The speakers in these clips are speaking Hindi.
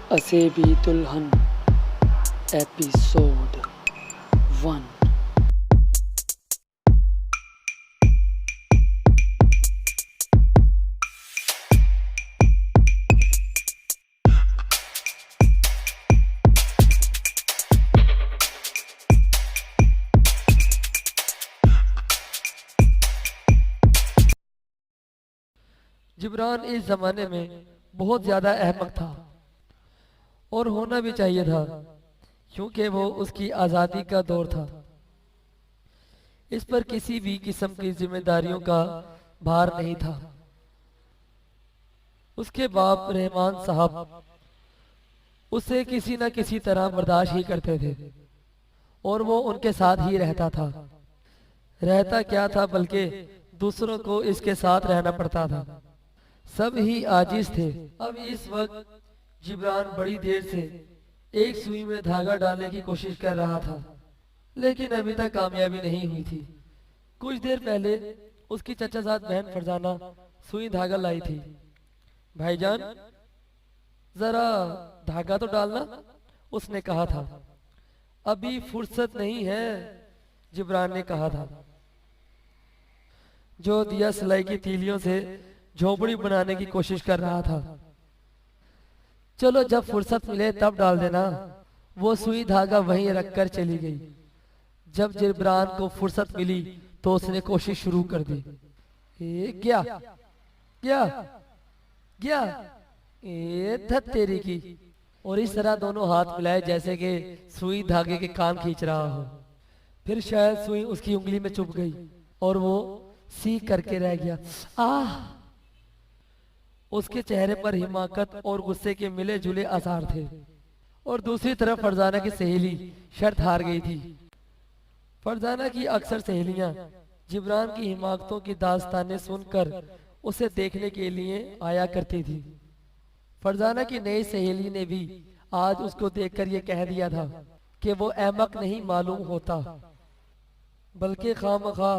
असे भी दुल्हन एपिसोड 1। जिब्रान इस जमाने में बहुत ज्यादा अहमक था और होना भी चाहिए था, क्योंकि वो उसकी आज़ादी का दौर था। इस पर किसी भी किस्म की जिम्मेदारियों का भार नहीं था। उसके बाप रहमान साहब उसे किसी न किसी तरह बर्दाश्त ही करते थे और वो उनके साथ ही रहता था। रहता क्या था, बल्कि दूसरों को इसके साथ रहना पड़ता था। सब ही आजिज थे। अब इस वक्त जिब्रान बड़ी देर से एक सुई में धागा डालने की कोशिश कर रहा था, लेकिन अभी तक कामयाबी नहीं हुई थी। कुछ देर पहले उसकी चचाजाद बहन फरजाना सुई धागा लाई थी। भाईजान, जरा धागा तो डालना, उसने कहा था। अभी फुर्सत नहीं है, जिब्रान ने कहा था, जो दिया सिलाई की तीलियों से झोपड़ी बनाने की कोशिश कर रहा था। चलो जब फुर्सत मिले तब डाल देना। वो सुई धागा वहीं रखकर चली गई। जब जिब्रान को फुर्सत मिली तो उसने कोशिश शुरू कर दी। क्या क्या क्या धत तेरी की। और इस तरह दोनों हाथ मिलाए जैसे कि सुई धागे के कान खींच रहा हो। फिर शायद सुई उसकी उंगली में चुभ गई और वो सीख करके रह गया। आह! उसके चेहरे पर हिमाकत और गुस्से के मिले जुले आसार थे। और दूसरी तरफ फरजाना की सहेली शर्त हार गई थी। फरजाना की अक्सर सहेलियां जिब्रान की हिमाकतों की दास्तानें सुनकर उसे देखने के लिए आया करती थी। फरजाना की नई सहेली ने भी आज उसको देखकर यह कह दिया था कि वो अहमक नहीं मालूम होता, बल्कि खामखा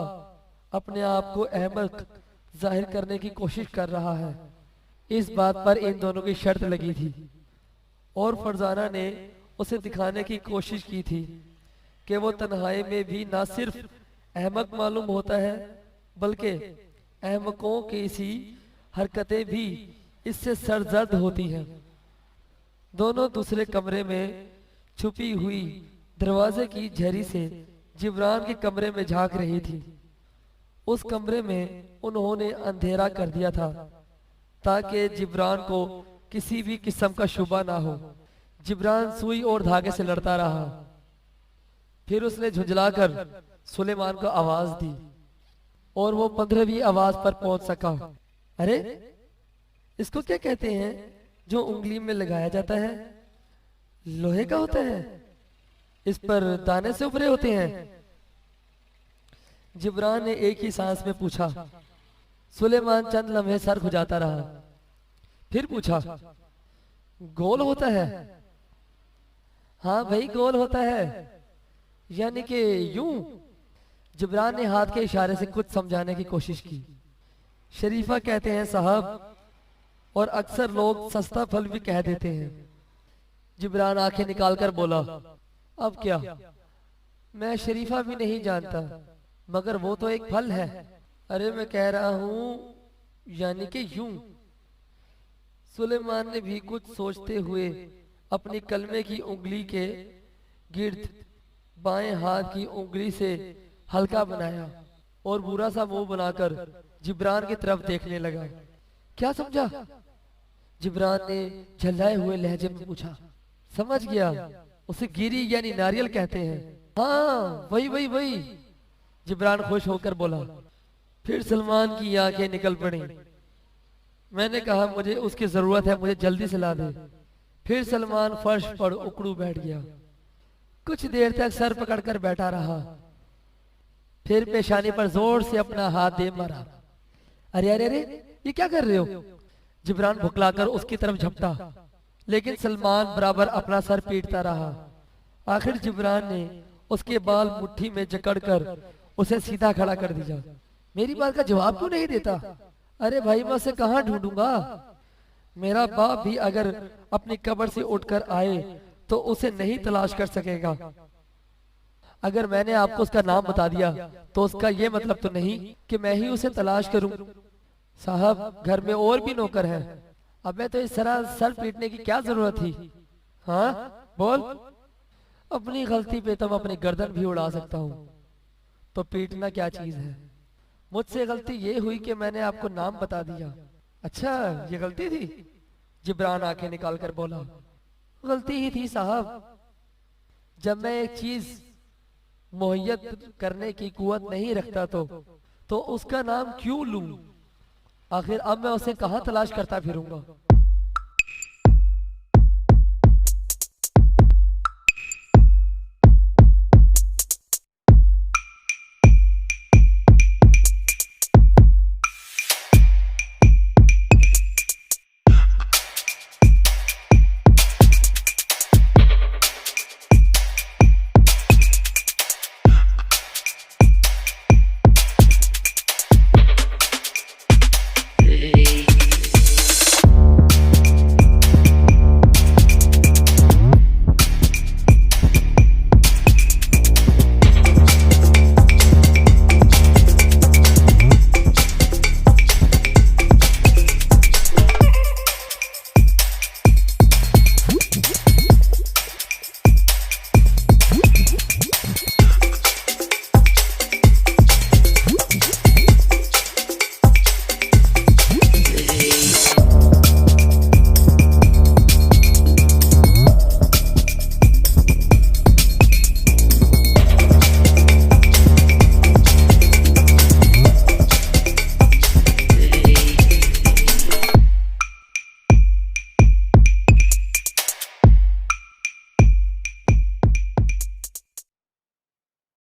अपने आप को अहमक जाहिर करने की कोशिश कर रहा है। इस बात पर इन दोनों की शर्त लगी थी और फरजाना ने उसे दिखाने की कोशिश की थी कि वो तन्हाई में भी ना सिर्फ अहमक मालूम होता है, बल्कि अहमकों की इसी हरकतें भी इससे सरजर्द होती हैं। दोनों दूसरे कमरे में छुपी हुई दरवाजे की झरी से जिब्रान के कमरे में झांक रही थी। उस कमरे में उन्होंने अंधेरा कर दिया था ताकि जिब्रान को किसी भी किस्म का शुबा ना हो। जिब्रान सुई और धागे से लड़ता रहा। फिर उसने झुंझलाकर सुलेमान को आवाज दी और वो 15वीं आवाज पर पहुंच सका। अरे, इसको क्या कहते हैं जो उंगली में लगाया जाता है? लोहे का होता है। इस पर दाने से उभरे होते हैं। जिब्रान ने एक ही सांस में पूछा। सुलेमान चंद लम्हे सर खुजाता रहा। फिर पूछा, गोल होता है? हाँ भाई, गोल होता है, यानी कि यूं। जिब्रान ने हाथ के इशारे से कुछ समझाने की कोशिश की। शरीफा कहते हैं साहब, और अक्सर लोग सस्ता फल भी कह देते हैं। जिब्रान आंखें निकालकर बोला, अब क्या? मैं शरीफा भी नहीं जानता, मगर वो तो एक फल है। अरे मैं कह रहा हूं, यानी कि यूं। सुलेमान ने भी कुछ सोचते हुए अपनी कलमे की उंगली के गिर्द बाएं हाथ की उंगली से हल्का बनाया और बुरा सा मुंह बनाकर जिब्रान की तरफ देखने लगा। क्या समझा? जिब्रान ने झल्लाए हुए लहजे में पूछा। समझ गया, उसे गिरी यानी नारियल कहते हैं। हाँ, वही वही वही, जिब्रान खुश होकर बोला। फिर सलमान की आंखें निकल पड़ी। मैंने कहा मुझे उसकी जरूरत है, मुझे जल्दी से ला दे। फिर सलमान फर्श पर उकड़ू बैठ गया। कुछ देर तक सर पकड़कर बैठा रहा। फिर पेशानी पर जोर से अपना हाथ दे मारा। अरे अरे अरे, ये क्या कर रहे हो? जिब्रान भुखलाकर उसकी तरफ झपटा, लेकिन सलमान बराबर अपना सर पीटता रहा। आखिर जिब्रान ने उसके बाल मुट्ठी में जकड़कर उसे सीधा खड़ा कर दिया। मेरी बात का जवाब क्यों नहीं देता? अरे भाई, मैं उसे कहाँ ढूंढूंगा? मेरा बाप भी अगर अपनी कब्र से उठकर आए तो उसे नहीं तलाश कर सकेगा। अगर मैंने आपको उसका नाम बता दिया तो उसका ये मतलब तो नहीं कि मैं ही उसे तलाश करूं। साहब, घर में और भी नौकर हैं, अब मैं तो इस तरह सर पीटने की क्या जरूरत थी? हाँ बोल। अपनी गलती पे तो मैं अपनी गर्दन भी उड़ा सकता हूँ, तो पीटना क्या चीज है? मुझसे गलती ये हुई कि मैंने आपको नाम बता दिया। अच्छा, ये गलती थी? जिब्रान आंखें निकाल कर बोला, गलती ही थी साहब। जब मैं एक चीज मुहैयत करने की कुवत नहीं रखता तो उसका नाम क्यों लूं? आखिर अब मैं उसे कहां तलाश करता फिरूंगा?